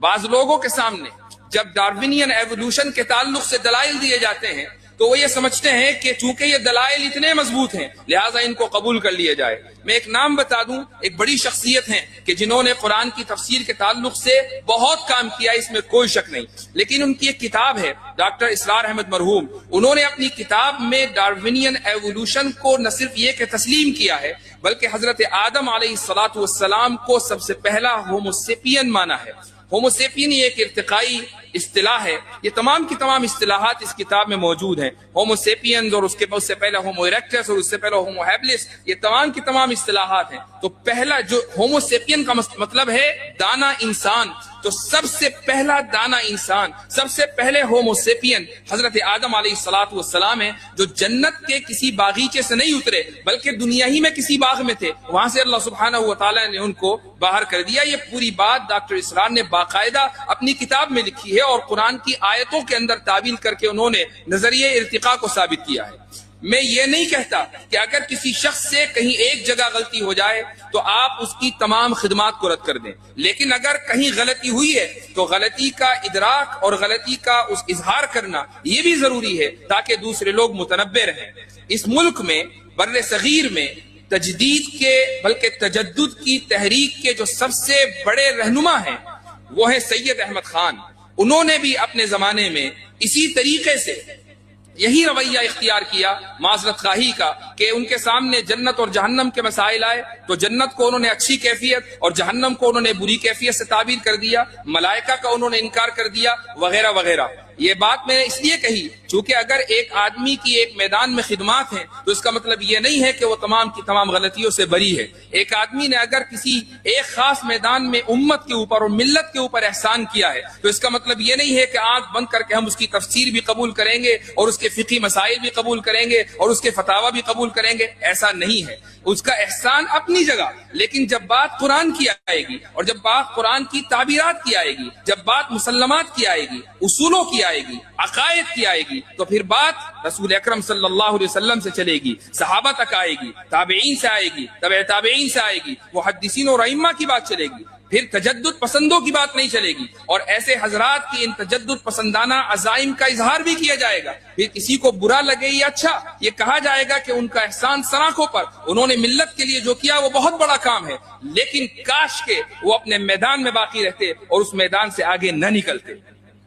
بعض لوگوں کے سامنے جب ڈارونین ایوولوشن کے تعلق سے دلائل دیے جاتے ہیں تو وہ یہ سمجھتے ہیں کہ چونکہ یہ دلائل اتنے مضبوط ہیں لہٰذا ان کو قبول کر لیا جائے۔ میں ایک نام بتا دوں، ایک بڑی شخصیت ہیں کہ جنہوں نے قرآن کی تفسیر کے تعلق سے بہت کام کیا، اس میں کوئی شک نہیں، لیکن ان کی ایک کتاب ہے ڈاکٹر اسرار احمد مرحوم، انہوں نے اپنی کتاب میں ڈارونین ایوولوشن کو نہ صرف یہ کہ تسلیم کیا ہے بلکہ حضرت آدم علیہ السلام کو سب سے پہلا ہومو سیپین مانا ہے۔ ہومو سیپین یہ ایک ارتقائی اصطلاح ہے، یہ تمام کی تمام اصطلاحات اس کتاب میں موجود ہیں۔ ہومو سیپینز اور اس سے پہلے ہومو ایریکٹس اور اس سے پہلے ہومو ہیبلس، یہ تمام کی تمام اصطلاحات ہیں۔ تو پہلا جو ہومو سیپین کا مطلب ہے دانا انسان، تو سب سے پہلا دانا انسان، سب سے پہلے ہومو سیپین حضرت آدم علیہ السلام ہیں، جو جنت کے کسی باغیچے سے نہیں اترے بلکہ دنیا ہی میں کسی باغ میں تھے، وہاں سے اللہ سبحانہ و تعالیٰ نے ان کو باہر کر دیا۔ یہ پوری بات ڈاکٹر اسرار نے باقاعدہ اپنی کتاب میں لکھی ہے اور قرآن کی آیتوں کے اندر تعبیر کر کے انہوں نے نظریہ ارتقاء کو ثابت کیا ہے۔ میں یہ نہیں کہتا کہ اگر کسی شخص سے کہیں ایک جگہ غلطی ہو جائے تو آپ اس کی تمام خدمات کو رد کر دیں، لیکن اگر کہیں غلطی ہوئی ہے تو غلطی کا ادراک اور غلطی کا اس اظہار کرنا یہ بھی ضروری ہے تاکہ دوسرے لوگ متنبہ رہیں۔ اس ملک میں بر صغیر میں تجدید کے بلکہ تجدد کی تحریک کے جو سب سے بڑے رہنما ہیں وہ ہیں سید احمد خان۔ انہوں نے بھی اپنے زمانے میں اسی طریقے سے یہی رویہ اختیار کیا معذرت خواہی کا کہ ان کے سامنے جنت اور جہنم کے مسائل آئے تو جنت کو انہوں نے اچھی کیفیت اور جہنم کو انہوں نے بری کیفیت سے تعبیر کر دیا، ملائکہ کا انہوں نے انکار کر دیا وغیرہ وغیرہ۔ یہ بات میں نے اس لیے کہی چونکہ اگر ایک آدمی کی ایک میدان میں خدمات ہیں تو اس کا مطلب یہ نہیں ہے کہ وہ تمام کی تمام غلطیوں سے بری ہے۔ ایک آدمی نے اگر کسی ایک خاص میدان میں امت کے اوپر اور ملت کے اوپر احسان کیا ہے تو اس کا مطلب یہ نہیں ہے کہ آنکھ بند کر کے ہم اس کی تفسیر بھی قبول کریں گے اور اس کے فقہی مسائل بھی قبول کریں گے اور اس کے فتاوی بھی قبول کریں گے، ایسا نہیں ہے۔ اس کا احسان اپنی جگہ، لیکن جب بات قرآن کی آئے گی اور جب بات قرآن کی تعبیرات کی آئے گی، جب بات مسلمات کی آئے گی، اصولوں کی آئے گی، عقائد کی آئے گی، تو پھر بات رسول اکرم صلی اللہ علیہ وسلم سے چلے گی، صحابہ تک آئے گی، تابعین سے آئے گی، تبع تابعین سے آئے گی، محدثین اور ائمہ کی بات چلے گی، پھر تجدد پسندوں کی بات نہیں چلے گی اور ایسے حضرات کی ان تجدد پسندانہ عزائم کا اظہار بھی کیا جائے گا۔ پھر کسی کو برا لگے یا اچھا یہ کہا جائے گا کہ ان کا احسان سراخوں پر، انہوں نے ملت کے لیے جو کیا وہ بہت بڑا کام ہے، لیکن کاش کہ وہ اپنے میدان میں باقی رہتے اور اس میدان سے آگے نہ نکلتے۔